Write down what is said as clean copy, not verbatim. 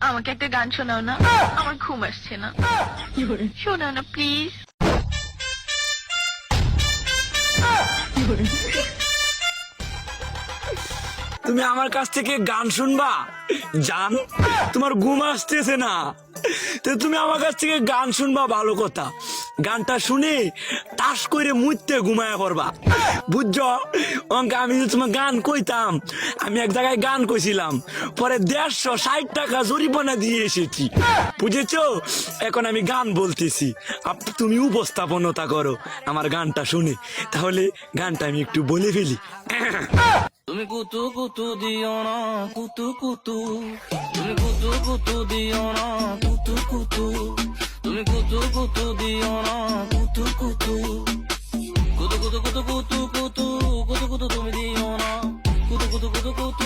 আমাকে একটা গান শোনাও না, আমার ঘুম আসছে না। শোনাও না প্লিজ। তুমি আমার কাছ থেকে গান শুনবা? জান, তোমার ঘুম আসতেছে না, তো তুমি আমার কাছ থেকে গান শুনবা ভালো কথা। গানটা শুনে তাস করে মুইতে ঘুমায় পড়বা, বুঝছো? অঙ্কে আমি যদি তোমার গান কইতাম, আমি এক জায়গায় গান কইছিলাম, পরে 160 টাকা জরিমানা দিয়ে এসেছি, বুঝেছো? এখন আমি গান বলতেছি, তুমি উপস্থাপনতা করো আমার গানটা শুনে। তাহলে গানটা আমি একটু বলে ফেলি। তুমি কুতু কুতু দিও না কুতু কুতু, তুমি কুতু কুতু দিও না কুতু কুতু, তুমি কুতু কুতু দিও না কুতু কুতু, কুতু কুতু কুতু কুতু কুতু কুতু কুতু তুমি দিও না কুতু কুতু কুতু কুতু